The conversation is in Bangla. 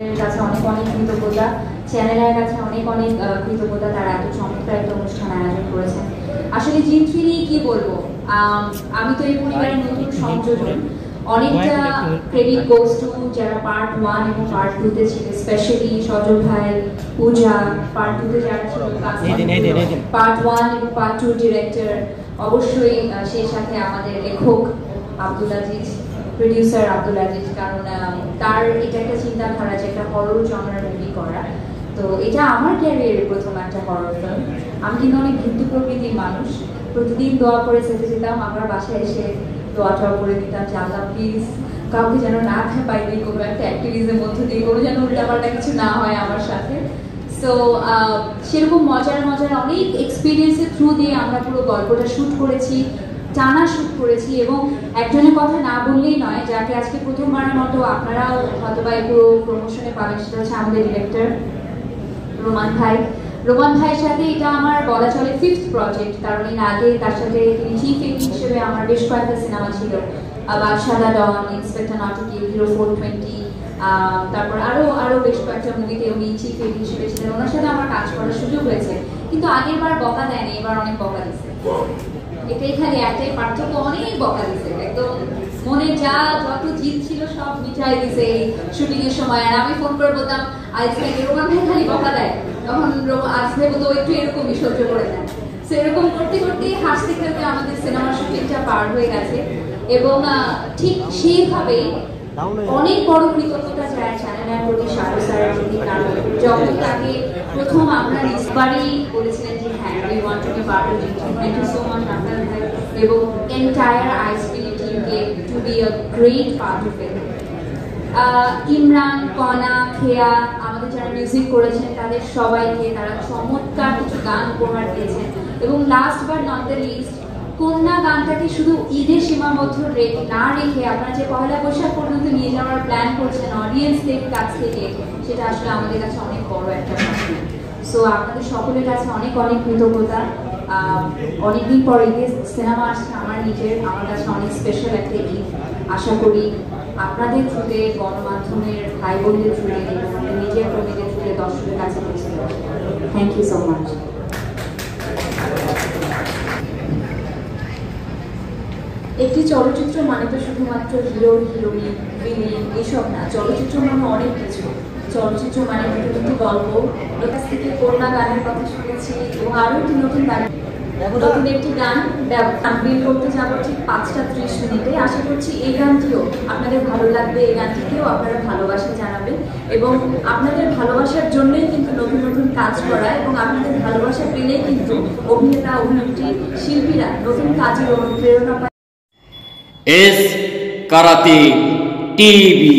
কাছে অনেক অনেক কৃতজ্ঞতা, চ্যানেলের কাছে অনেক অনেক কৃতজ্ঞতা, তারা এত চমৎকার একটা অনুষ্ঠান আয়োজন করেছেন। আসলে জি3 নিয়ে কি বলবো, আমি তো এই পরিবারের নতুন সংযোজন। অনেকটা ক্রেডিট গোস টু যারা পার্ট 1 এবং পার্ট 2 তে ছিল, স্পেশালি সজল ভাই, পূজা, পার্ট 2 তে যারা ছিল, পার্ট 1 এবং পার্ট 2 ডিরেক্টর, অবশ্যই সেই সাথে আমাদের লেখক আব্দুল আজিজ, প্রডিউসার আব্দুল আজিজ, কারণ তার এটা একটা চিন্তাধারা যে একটা হরর জনরার মুভি করা। তো এটা আমার ক্যারিয়ারের প্রথম একটা হরর ফিল্ম। আমি কিন্তু অনেক ভীতু প্রকৃতির মানুষ, প্রতিদিন দোয়া করে সেটে যেতাম, আমার বাসায় এসে দোয়াটাও করে দিতাম যে আল্লাহ প্লিজ কাউকে যেন না পাই দিই, কোনো একটা অ্যাক্টিভিজমের মধ্যে দিয়ে কোনো যেন উল্টাপাল্টা কিছু না হয় আমার সাথে। সো সেরকম মজার মজার অনেক এক্সপিরিয়েন্সের থ্রু দিয়ে আমরা পুরো গল্পটা শ্যুট করেছি, টানা শ্যুট করেছি। এবং একজনের কথা না বললেই নয়, যাকে আজকে প্রথমবারের মতো আপনারাও হয়তো বা পুরো প্রমোশনে পাবেন, সেটা হচ্ছে আমাদের ডিরেক্টর রোমান ভাই। রোমান ভাইয়ের সাথে এটা আমার বলা চলে 5th প্রজেক্ট, কারণ এর আগে তার সাথে তিনি চিফ এডিট হিসেবে আমার বেশ কয়েকটা সিনেমা ছিল, বাদশাহ ডন, ইন্সপেক্টর নাটকি, হিরো 420, তারপর আরো বেশ কয়েকটা মুভিতে উনি চিফ এডিট হিসেবে ছিলেন। ওনার সাথে আমার কাজ করার সুযোগ হয়েছে, কিন্তু আগের বার বকা দেয়নি, এবার অনেক বকা দিচ্ছে। এটাই খালি একটাই পার্থক্য, অনেক বকা দিচ্ছে, একদম মনে যা যত জিত ছিল সব মিটাই দিছে এই শুটিং এর সময়। আর আমি ফোন করে বলতাম আজকে রোমান ভাই খালি বকা দেয়, তখন আজকে তো একটু এরকমই সহ্য করে দেন। সো এরকম করতে করতে হাসতে খেলতে আমাদের সিনেমার শুটিংটা পার হয়ে গেছে। এবং ঠিক সেইভাবেই অনেক বড় কৃতজ্ঞতা যায় চ্যানেলের প্রতি, শাহরুখ স্যারের প্রতি, কারণ যখন তাকে প্রথম আমরা নিসবারই বলেছিলেন যে হ্যাঁ we want to be part of জি3, thank you so much Rafel ভাই এবং এন্টায়ার আইএসপি টিমকে to be a great part of it. Imran, Kona, Kheya, আমাদের যারা মিউজিক করেছেন তাদের সবাইকে, তারা চমৎকার কিছু গান উপহার দিয়েছেন। এবং last but not the least, কন্যা গানটাকে শুধু ঈদের সীমাবদ্ধ না রেখে আপনারা যে পয়লা বৈশাখ পর্যন্ত নিয়ে যাওয়ার প্ল্যান করছেন অডিয়েন্সদের কাছ থেকে, সেটা আসলে আমাদের কাছে অনেক বড় একটা কথা। সো আপনাদের সকলের কাছে অনেক অনেক কৃতজ্ঞতা। অনেকদিন পর ঈদের সিনেমা আসছে আমার নিজের, আমার কাছে অনেক স্পেশাল একটা ঈদ। আশা করি আপনাদের থ্রুতে, গণমাধ্যমের ভাই বোনদের থ্রুতে এবং নিজের কর্মীদের থ্রুতে দর্শকের কাছে পৌঁছে দেওয়া। Thank you so much. একটি চলচ্চিত্র মানে তো শুধুমাত্র হিরো, হিরোইন, ভিলেন এসব না। চলচ্চিত্র মানে অনেক কিছু। চলচ্চিত্র মানে নতুন গল্প। এর কাছ থেকে কন্যা গানের কথা শুনেছি এবং আরও একটি নতুন গান, নতুন একটি গান বিল করতে যাবো ঠিক 5টা 30 মিনিটে। আশা করছি এই গানটিও আপনাদের ভালো লাগবে, এই গানটিকেও আপনারা ভালোবাসা জানাবেন এবং আপনাদের ভালোবাসার জন্যই কিন্তু নতুন নতুন কাজ করা, এবং আপনাদের ভালোবাসা পেলেই কিন্তু অভিনেতা, অভিনেত্রী, শিল্পীরা নতুন কাজের অনুপ্রেরণা পায়। S karate TV.